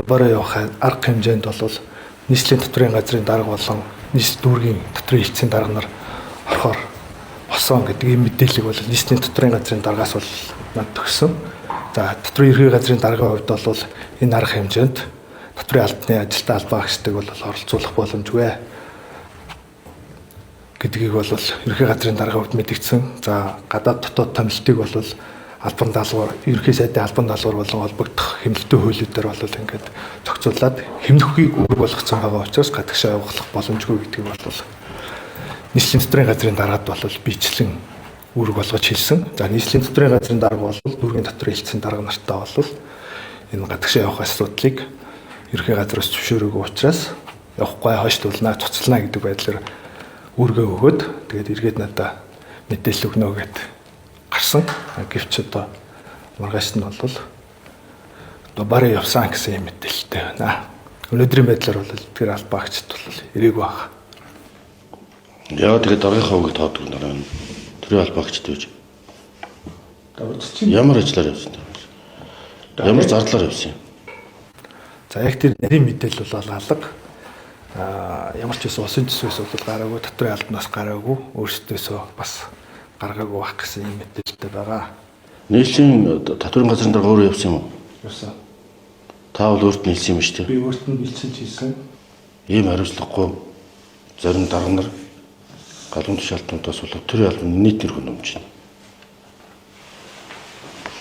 бараа явах арга хэмжээнд бол нийслэлийн дотрын газрын дарга болон нийслэл дүүргийн дотрын хэлтсийн дарга нар орохоор болсон гэдэг ийм мэдээллийг бол нийслэлийн дотрын газрын даргаас бол надад өгсөн. За дотрын ерхий газрын даргын хувьд бол энэ арга хэмжээнд дотрын албаны ажилтаа албаа гэгчдэг бол оролцуулах боломжгүй гэдгийг бол ерхий газрын даргын хувьд мэдгдсэн. За гадаад дотоод томилтыг бол албан даалгавар, ерхий сайдын албан даалгавар болон холбогдох хэмнэлтийн хуулиудаар бол ингээд зохицуулаад хэмнэх үгийг үүрэг болгоцсон байгаа учраас гадагшаа явуулах боломжгүй гэдгийг бол нийслэлийн дотрын газрын даргаад бол бичлэн үүрэг болгож хэлсэн. За нийслэлийн дотрын газрын дарга бол дүүргийн дотрын хэлтсийн дарга нартаа бол энэ гадагшаа явах асуудлыг ерхий газраас зөвшөөрөөгүй учраас явахгүй хойш тулнаа цуцлана гэдэг байдлаар үүргээ өгөөд тэгээд эргээд надаа мэдээлэл өгнө гэд гарсан. Гэвч одоо маргааш нь бол бараа явсан гэсэн юм мэдээлэлтэй байна. Өнөөдрийн байдлаар бол тэр албаагчд бол ирээгүй байна. Яа тэгээд даргийнхаа үгийг тоодог нэрэн тэр албаагчд гэж. Ямар ажиллаар явсан бэ? Ямар зардлаар явсан юм? За яг тэр нарийн мэдээлэл бол алга. Ямар ч байсан усын төсвөөс бол гараагүй, дотрын албанаас гараагүй, өөрсдөөсөө бас гаргаагүй байх гэсэн юм мэдээлэлтэй байгаа. Нийслэлийн дотрын газрын дарга өөрөө явсан юм уу? Явсан. Та бол өөрт нь хэлсэн юм шүү дээ. Би өөрт нь бэлчилж хэлсэн. Ийм хариуцлагагүй зарим дарга нар галуун тушаалтнуудаас бол дотрын албаны нийт нэр хөнөмж байна.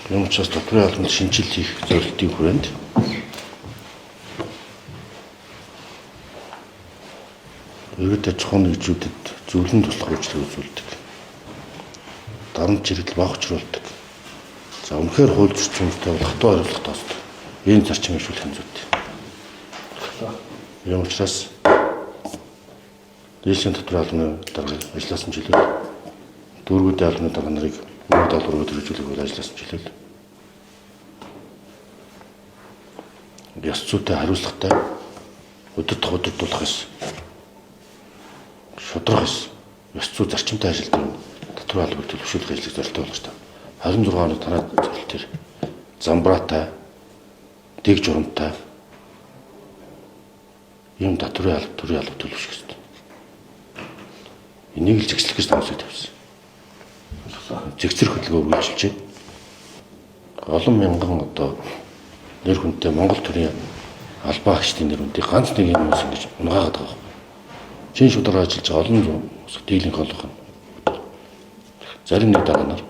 Юм учраас дотрын албанд шинжилт хийх зорилтын хүрээнд иргэд аж ахуйн нэгжүүдэд зөвлөн туслах үйлчлэг үзүүлдэг. Дарамт чирэгдэл баг учруулдаг. За үнэхээр хууль зөрчилдөөнтэй хатуу хариуцлага тоосдог. Энэ зарчим хэмжүүлэх зүйтэй. Юм учраас нийслэлийн дотрын албаны дарга ажилласан жилээр дүүргүүдийн албаны дарга нарыг мөнгө даалгаврууд хэрэгжүүлэх үйл ажилласан жилээр яс зүйтэй хариуцлагатай удирдах ёс шудрах ёс зүй зарчимтай ажилтдаг дотрын албаны төлөвшүүлэх ажлыг зорилттой болгож байна. 26 оны танай зөвлөлт төр замбраатай дэг журамтай юм дотрын алба төлөвшөх ёстой. Энийг л зэгцлэх гэж томсож тавьсан. Зэгцэр хөдөлгөөр үйлчилж байна. Олон мянган одоо нэр хүнтэй Монгол төрийн албаагчдын нэр хүндийг ганц нэг юм ингэж унгаагаад байгаа. Чин шударга ажиллаж байгаа олон дийлэнх олох нь. Зарим нэг дарга нар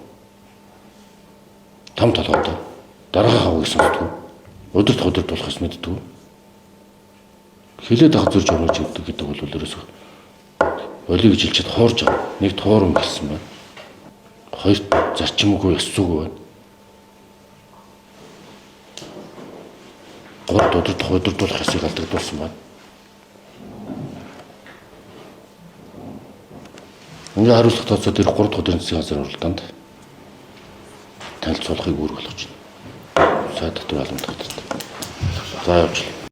там толгойд дараагаа хавыг сонсдгоо. Удирд болох ёс мэддгүү. Хилээд ах зөрж оруулж өгдөг гэдэг бол ерөөсөө олиг жилчэд хоорж байгаа. Нэг туурам гэлсэн байна. Хоёр зарчимгүй ёс зүйгүй байна. Гол удирдах ёсыг алдагдуулсан байна. Ингээ хариуцлага тооцоод ирэх 3 дахь өдрийн засгийн газрын уралдаанд танилцуулахыг үүрэг болгож байна. Сайд дотрын албан татварт. За явж.